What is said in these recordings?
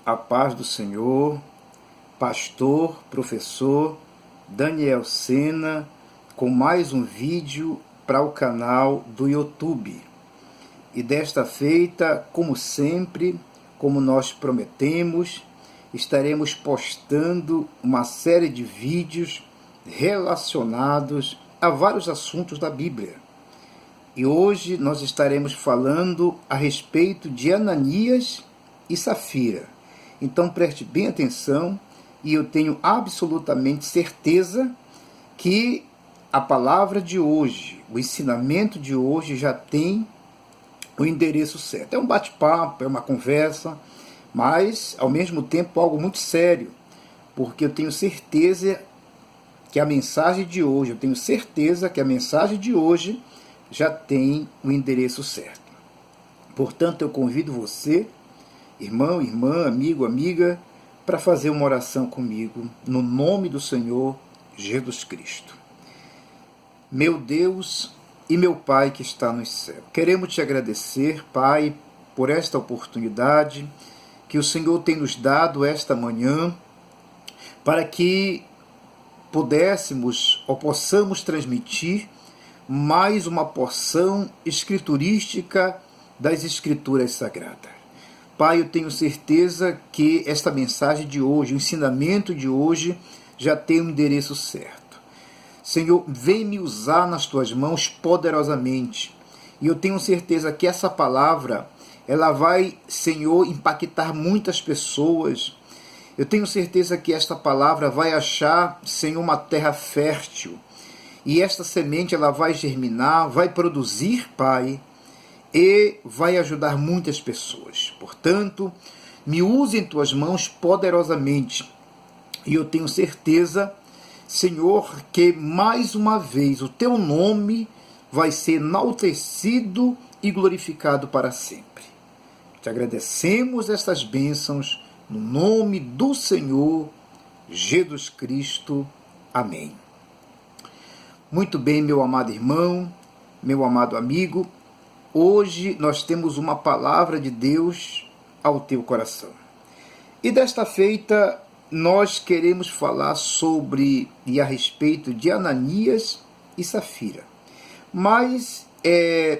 A paz do Senhor, pastor, professor Daniel Sena, com mais um vídeo para o canal do YouTube. E desta feita, como sempre, como nós prometemos, estaremos postando uma série de vídeos relacionados a vários assuntos da Bíblia. E hoje nós estaremos falando a respeito de Ananias e Safira. Então preste bem atenção, e eu tenho absolutamente certeza que a palavra de hoje, o ensinamento de hoje já tem o endereço certo. É um bate-papo, é uma conversa, mas ao mesmo tempo algo muito sério, porque eu tenho certeza que a mensagem de hoje, já tem o endereço certo. Portanto, eu convido você, irmão, irmã, amigo, amiga, para fazer uma oração comigo, no nome do Senhor Jesus Cristo. Meu Deus e meu Pai que está no céu, queremos te agradecer, Pai, por esta oportunidade que o Senhor tem nos dado esta manhã, para que pudéssemos ou possamos transmitir mais uma porção escriturística das Escrituras Sagradas. Pai, eu tenho certeza que esta mensagem de hoje, o ensinamento de hoje, já tem o endereço certo. Senhor, vem me usar nas tuas mãos poderosamente. E eu tenho certeza que essa palavra, ela vai, Senhor, impactar muitas pessoas. Eu tenho certeza que esta palavra vai achar, Senhor, uma terra fértil. E esta semente, ela vai germinar, vai produzir, Pai, e vai ajudar muitas pessoas. Portanto, me use em tuas mãos poderosamente. E eu tenho certeza, Senhor, que mais uma vez o teu nome vai ser enaltecido e glorificado para sempre. Te agradecemos estas bênçãos no nome do Senhor Jesus Cristo. Amém. Muito bem, meu amado irmão, meu amado amigo, hoje nós temos uma palavra de Deus ao teu coração. E desta feita nós queremos falar sobre e a respeito de Ananias e Safira. Mas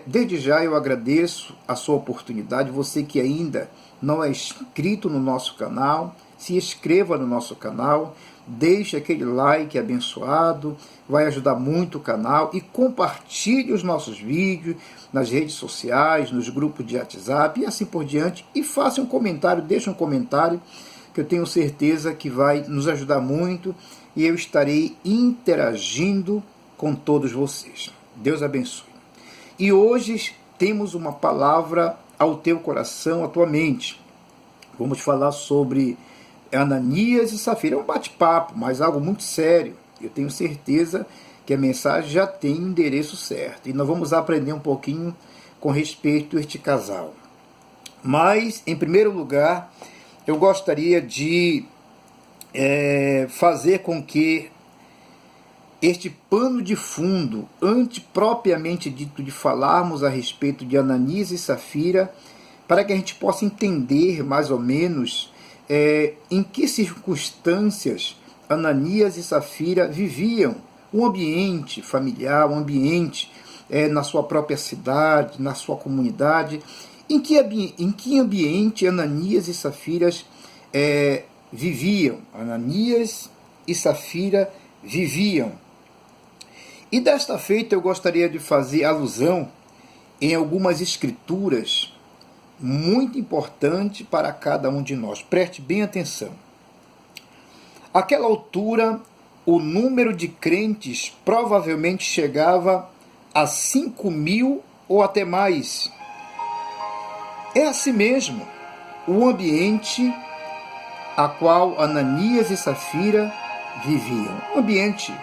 desde já eu agradeço a sua oportunidade. Você que ainda não é inscrito no nosso canal, se inscreva no nosso canal, deixe aquele like abençoado, vai ajudar muito o canal, e compartilhe os nossos vídeos nas redes sociais, nos grupos de WhatsApp e assim por diante, e faça um comentário, deixe um comentário, que eu tenho certeza que vai nos ajudar muito, e eu estarei interagindo com todos vocês. Deus abençoe. E hoje temos uma palavra ao teu coração, à tua mente. Vamos falar sobre Ananias e Safira. É um bate-papo, mas algo muito sério. Eu tenho certeza que a mensagem já tem o endereço certo. E nós vamos aprender um pouquinho com respeito a este casal. Mas, em primeiro lugar, eu gostaria de fazer com que este pano de fundo, antes propriamente dito de falarmos a respeito de Ananias e Safira, para que a gente possa entender mais ou menos em que circunstâncias Ananias e Safira viviam, um ambiente familiar, um ambiente na sua própria cidade, na sua comunidade, em que ambiente Ananias e Safira viviam. Ananias e Safira viviam. E desta feita eu gostaria de fazer alusão em algumas escrituras muito importante para cada um de nós. Preste bem atenção. Àquela altura, o número de crentes provavelmente chegava a 5.000 ou até mais. É assim mesmo o ambiente a qual Ananias e Safira viviam. Um ambiente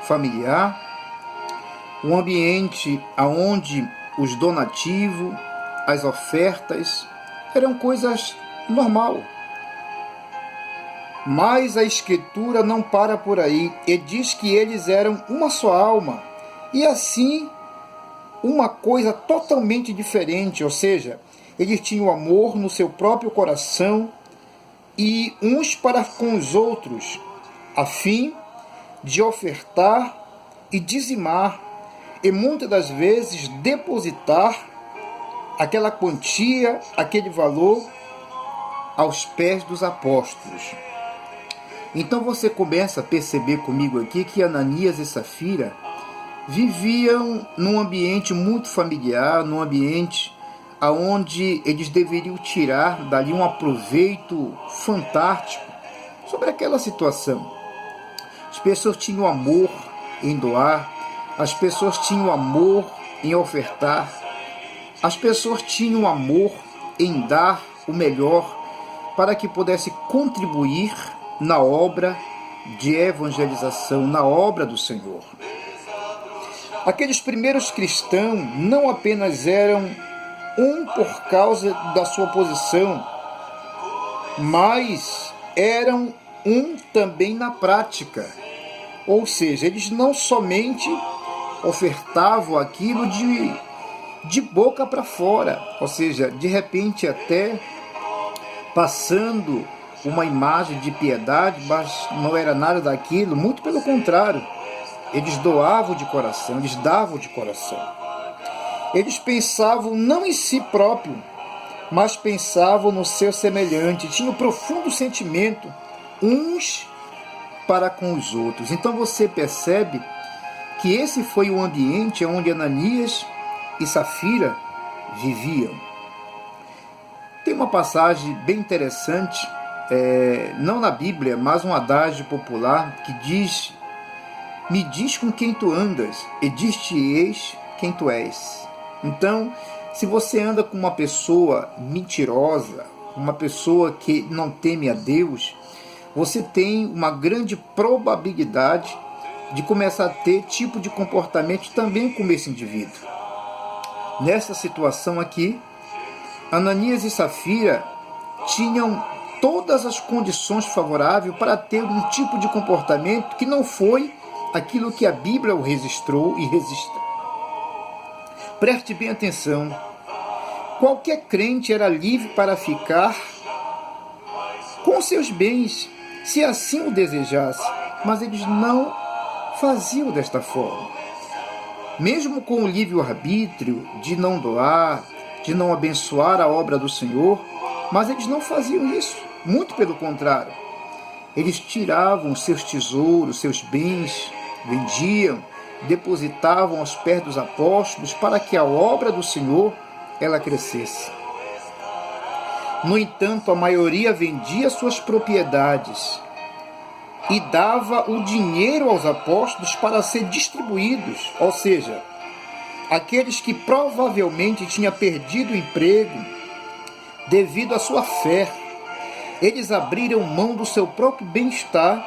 familiar, um ambiente onde os donativos, as ofertas eram coisas normal. Mas a Escritura não para por aí e diz que eles eram uma só alma, e assim uma coisa totalmente diferente, ou seja, eles tinham amor no seu próprio coração e uns para com os outros, a fim de ofertar e dizimar, e muitas das vezes depositar aquela quantia, aquele valor aos pés dos apóstolos. Então você começa a perceber comigo aqui que Ananias e Safira viviam num ambiente muito familiar, num ambiente onde eles deveriam tirar dali um aproveito fantástico sobre aquela situação. As pessoas tinham amor em doar, as pessoas tinham amor em ofertar, as pessoas tinham amor em dar o melhor para que pudesse contribuir na obra de evangelização, na obra do Senhor. Aqueles primeiros cristãos não apenas eram por causa da sua posição, mas eram também na prática. Ou seja, eles não somente ofertavam aquilo de boca para fora, ou seja, de repente até passando uma imagem de piedade, mas não era nada daquilo, muito pelo contrário. Eles doavam de coração, eles davam de coração. Eles pensavam não em si próprio, mas pensavam no seu semelhante. Tinham profundo sentimento uns para com os outros. Então você percebe que esse foi o ambiente onde Ananias e Safira viviam. Tem uma passagem bem interessante, não na Bíblia, mas um adágio popular que diz: me diz com quem tu andas, e diz-te-eis quem tu és. Então, se você anda com uma pessoa mentirosa, uma pessoa que não teme a Deus, você tem uma grande probabilidade de começar a ter tipo de comportamento também como esse indivíduo. Nessa situação aqui, Ananias e Safira tinham todas as condições favoráveis para ter um tipo de comportamento que não foi aquilo que a Bíblia o registrou e registra. Preste bem atenção. Qualquer crente era livre para ficar com seus bens, se assim o desejasse, mas eles não faziam desta forma. Mesmo com o livre-arbítrio de não doar, de não abençoar a obra do Senhor, mas eles não faziam isso, muito pelo contrário. Eles tiravam seus tesouros, seus bens, vendiam, depositavam aos pés dos apóstolos para que a obra do Senhor ela crescesse. No entanto, a maioria vendia suas propriedades e dava o dinheiro aos apóstolos para ser distribuídos, ou seja, aqueles que provavelmente tinham perdido o emprego devido à sua fé. Eles abriram mão do seu próprio bem-estar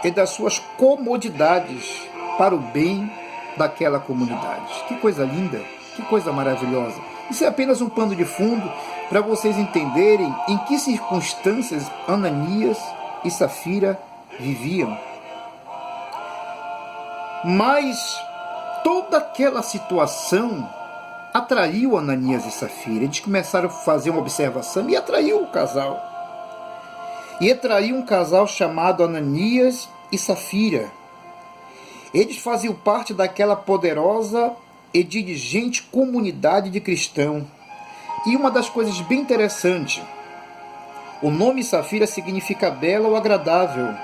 e das suas comodidades para o bem daquela comunidade. Que coisa linda, que coisa maravilhosa. Isso é apenas um pano de fundo para vocês entenderem em que circunstâncias Ananias e Safira viviam. Mas toda aquela situação atraiu Ananias e Safira. Eles começaram a fazer uma observação e atraiu o casal. E atraiu um casal chamado Ananias e Safira. Eles faziam parte daquela poderosa e dirigente comunidade de cristãos. E uma das coisas bem interessantes, o nome Safira significa bela ou agradável.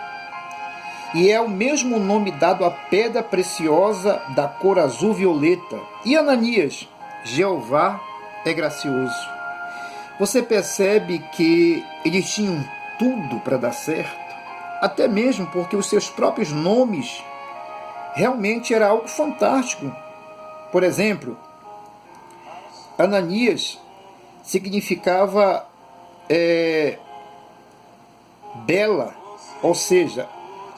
E é o mesmo nome dado à pedra preciosa da cor azul violeta. E Ananias, Jeová é gracioso. Você percebe que eles tinham tudo para dar certo, até mesmo porque os seus próprios nomes realmente era algo fantástico. Por exemplo, Ananias significava bela, ou seja,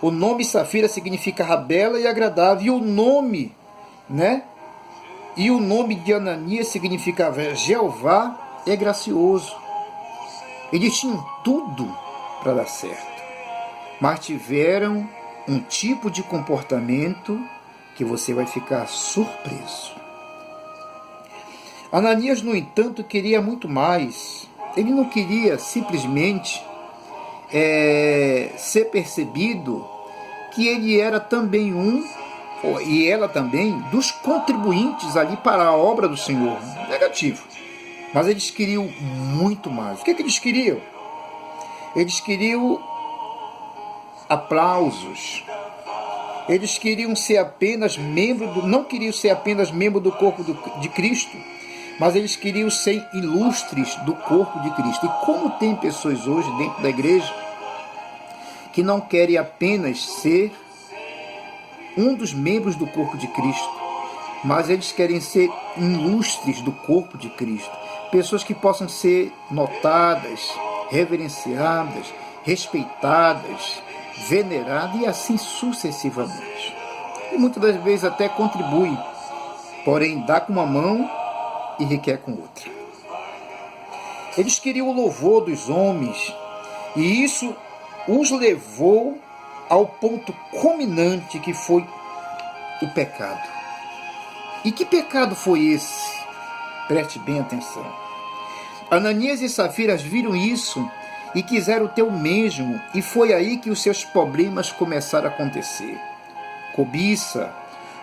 o nome Safira significava bela e agradável, e o nome, E o nome de Ananias significava Jeová é gracioso. Eles tinham tudo para dar certo, mas tiveram um tipo de comportamento que você vai ficar surpreso. Ananias, no entanto, queria muito mais. Ele não queria simplesmente ser percebido que ele era também e ela também, dos contribuintes ali para a obra do Senhor. Negativo. Mas eles queriam muito mais. O que eles queriam? Eles queriam aplausos. Eles queriam ser apenas não queriam ser apenas membro do corpo de Cristo, mas eles queriam ser ilustres do corpo de Cristo. E como tem pessoas hoje dentro da igreja que não querem apenas ser um dos membros do corpo de Cristo, mas eles querem ser ilustres do corpo de Cristo. Pessoas que possam ser notadas, reverenciadas, respeitadas, veneradas e assim sucessivamente. E muitas das vezes até contribui, porém dá com uma mão e requer com outra. Eles queriam o louvor dos homens e isso os levou ao ponto culminante que foi o pecado. E que pecado foi esse? Preste bem atenção. Ananias e Safiras viram isso e quiseram ter o mesmo, e foi aí que os seus problemas começaram a acontecer. Cobiça,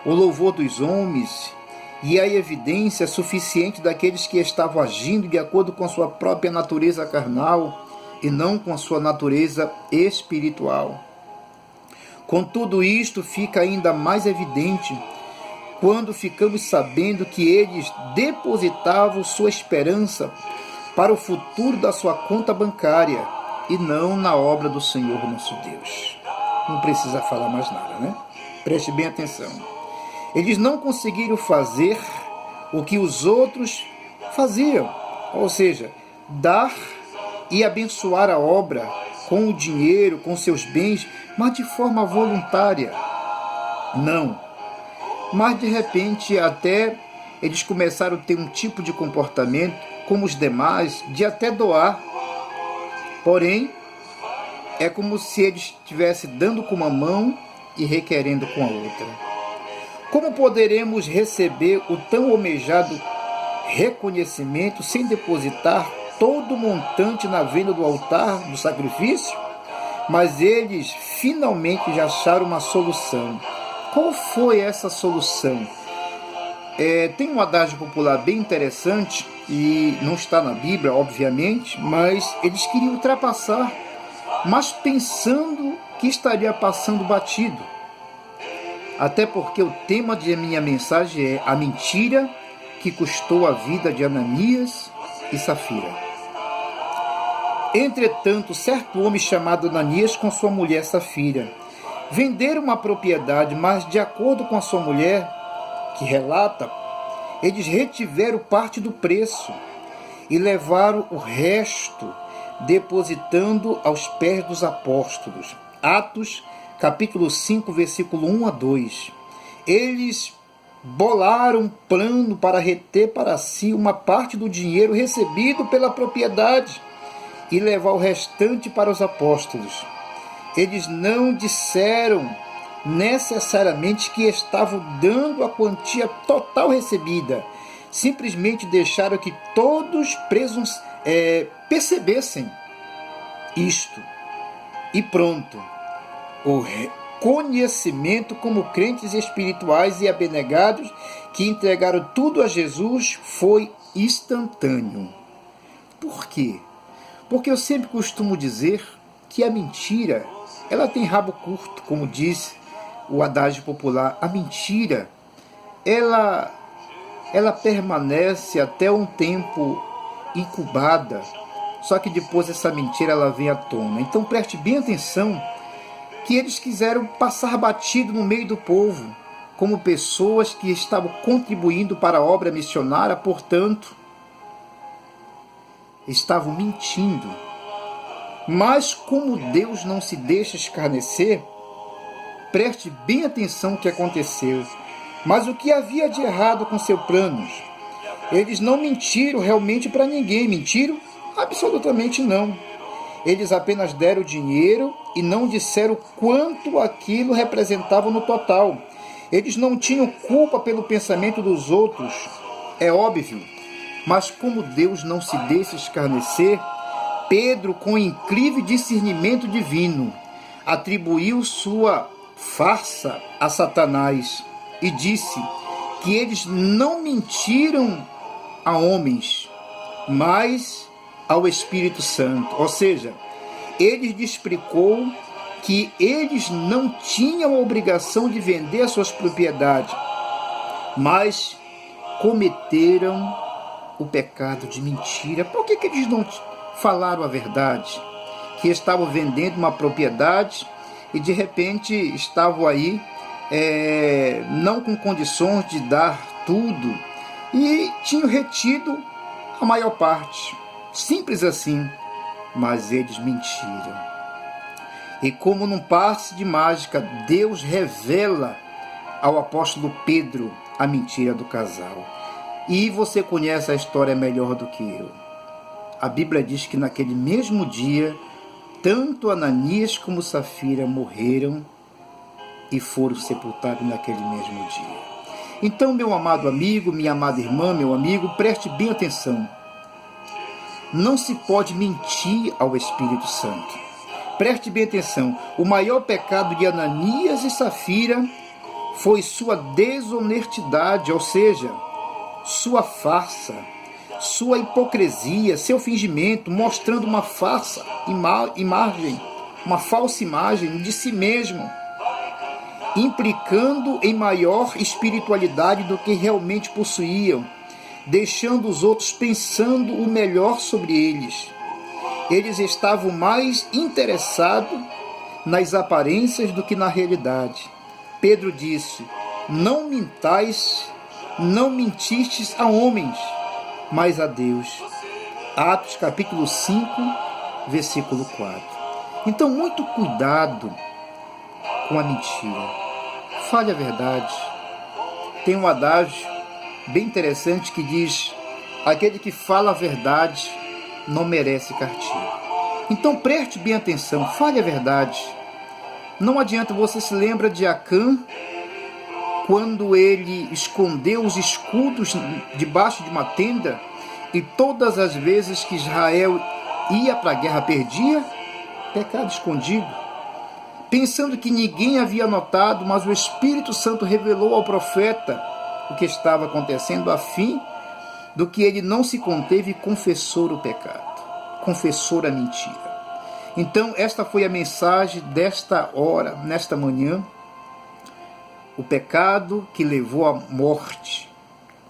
o louvor dos homens e a evidência suficiente daqueles que estavam agindo de acordo com sua própria natureza carnal e não com a sua natureza espiritual. Com tudo isto fica ainda mais evidente quando ficamos sabendo que eles depositavam sua esperança para o futuro da sua conta bancária e não na obra do Senhor nosso Deus. Não precisa falar mais nada, né? Preste bem atenção. Eles não conseguiram fazer o que os outros faziam, ou seja, dar e abençoar a obra com o dinheiro, com seus bens, mas de forma voluntária. Não. Mas de repente até eles começaram a ter um tipo de comportamento como os demais, de até doar. Porém, é como se eles estivessem dando com uma mão e requerendo com a outra. Como poderemos receber o tão almejado reconhecimento sem depositar todo o montante na venda do altar do sacrifício? Mas eles finalmente já acharam uma solução. Qual foi essa solução? Tem um adágio popular bem interessante, e não está na Bíblia, obviamente, mas eles queriam ultrapassar, mas pensando que estaria passando batido. Até porque o tema de minha mensagem é a mentira que custou a vida de Ananias e Safira. Entretanto, certo homem chamado Ananias com sua mulher Safira venderam uma propriedade, mas de acordo com a sua mulher, que relata, eles retiveram parte do preço e levaram o resto, depositando aos pés dos apóstolos. Atos, capítulo 5, versículo 1 a 2. Eles bolaram um plano para reter para si uma parte do dinheiro recebido pela propriedade e levar o restante para os apóstolos. Eles não disseram necessariamente que estavam dando a quantia total recebida. Simplesmente deixaram que todos presos percebessem isto. E pronto. O reconhecimento como crentes espirituais e abnegados que entregaram tudo a Jesus foi instantâneo. Por quê? Porque eu sempre costumo dizer que a mentira, ela tem rabo curto, como diz o adágio popular. A mentira, ela permanece até um tempo incubada, só que depois essa mentira ela vem à tona. Então preste bem atenção que eles quiseram passar batido no meio do povo, como pessoas que estavam contribuindo para a obra missionária, portanto, estavam mentindo. Mas como Deus não se deixa escarnecer, preste bem atenção o que aconteceu. Mas o que havia de errado com seus planos? Eles não mentiram realmente para ninguém. Mentiram? Absolutamente não. Eles apenas deram dinheiro e não disseram quanto aquilo representava no total. Eles não tinham culpa pelo pensamento dos outros, é óbvio. Mas como Deus não se deixa escarnecer, Pedro, com incrível discernimento divino, atribuiu sua farsa a Satanás e disse que eles não mentiram a homens, mas ao Espírito Santo. Ou seja, ele lhe explicou que eles não tinham a obrigação de vender as suas propriedades, mas cometeram o pecado de mentira. Por que eles não falaram a verdade? Que estavam vendendo uma propriedade e de repente estavam aí não com condições de dar tudo e tinham retido a maior parte. Simples assim, mas eles mentiram. E como num passe de mágica, Deus revela ao apóstolo Pedro a mentira do casal. E você conhece a história melhor do que eu. A Bíblia diz que naquele mesmo dia, tanto Ananias como Safira morreram e foram sepultados naquele mesmo dia. Então, meu amado amigo, minha amada irmã, meu amigo, preste bem atenção. Não se pode mentir ao Espírito Santo. Preste bem atenção. O maior pecado de Ananias e Safira foi sua desonestidade, ou seja, sua farsa, sua hipocrisia, seu fingimento, mostrando uma falsa imagem, uma falsa imagem de si mesmo, implicando em maior espiritualidade do que realmente possuíam, deixando os outros pensando o melhor sobre eles. Eles estavam mais interessados nas aparências do que na realidade. Pedro disse: não mintais, não mentistes a homens, mas a Deus. Atos capítulo 5, versículo 4. Então, muito cuidado com a mentira. Fale a verdade. Tem um adágio bem interessante que diz: aquele que fala a verdade não merece castigo. Então preste bem atenção, fale a verdade. Não adianta. Você se lembra de Acã, quando ele escondeu os escudos debaixo de uma tenda, e todas as vezes que Israel ia para a guerra perdia? Pecado escondido. Pensando que ninguém havia notado, mas o Espírito Santo revelou ao profeta o que estava acontecendo, a fim do que ele não se conteve e confessou o pecado, confessou a mentira. Então, esta foi a mensagem desta hora, nesta manhã. O pecado que levou à morte,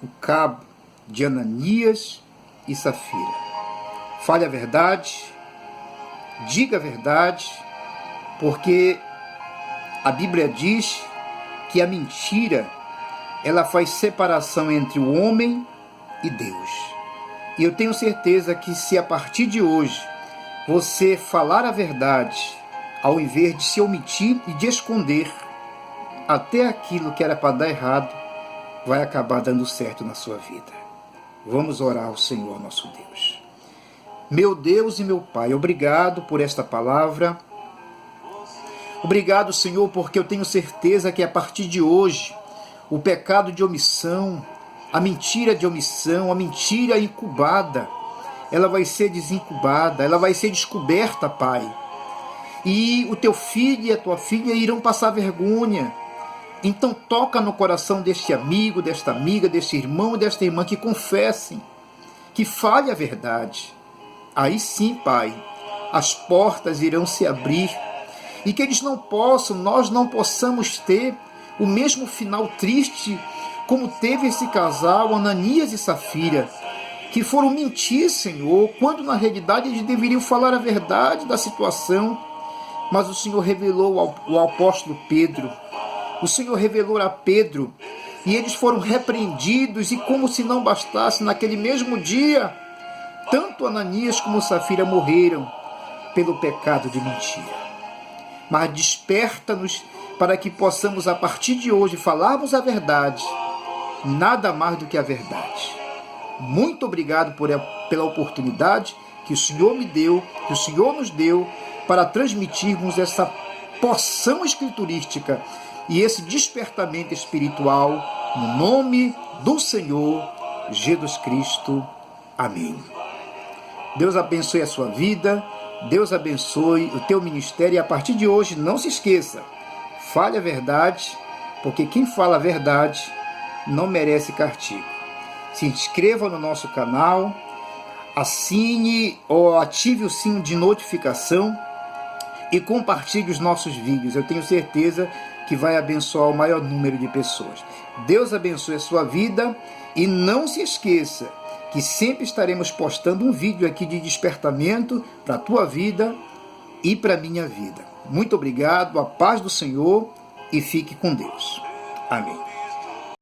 o cabo de Ananias e Safira. Fale a verdade, diga a verdade, porque a Bíblia diz que a mentira, ela faz separação entre o homem e Deus. E eu tenho certeza que se a partir de hoje você falar a verdade, ao invés de se omitir e de esconder, até aquilo que era para dar errado vai acabar dando certo na sua vida. Vamos orar ao Senhor nosso Deus. Meu Deus e meu Pai, obrigado por esta palavra. Obrigado, Senhor, porque eu tenho certeza que a partir de hoje o pecado de omissão, a mentira de omissão, a mentira incubada, ela vai ser desincubada, ela vai ser descoberta, Pai. E o teu filho e a tua filha irão passar vergonha. Então toca no coração deste amigo, desta amiga, deste irmão e desta irmã que confessem, que fale a verdade. Aí sim, Pai, as portas irão se abrir e que eles não possam, nós não possamos ter o mesmo final triste como teve esse casal, Ananias e Safira, que foram mentir, Senhor, quando na realidade eles deveriam falar a verdade da situação. Mas o Senhor revelou ao apóstolo Pedro, o Senhor revelou a Pedro, e eles foram repreendidos, e como se não bastasse, naquele mesmo dia, tanto Ananias como Safira morreram pelo pecado de mentira. Mas desperta-nos para que possamos, a partir de hoje, falarmos a verdade, nada mais do que a verdade. Muito obrigado pela oportunidade que o Senhor me deu, que o Senhor nos deu, para transmitirmos essa porção escriturística e esse despertamento espiritual, no nome do Senhor Jesus Cristo. Amém. Deus abençoe a sua vida, Deus abençoe o teu ministério, e a partir de hoje não se esqueça, fale a verdade, porque quem fala a verdade não merece castigo. Se inscreva no nosso canal, assine ou ative o sino de notificação e compartilhe os nossos vídeos. Eu tenho certeza que vai abençoar o maior número de pessoas. Deus abençoe a sua vida e não se esqueça que sempre estaremos postando um vídeo aqui de despertamento para a tua vida e para a minha vida. Muito obrigado, a paz do Senhor e fique com Deus. Amém.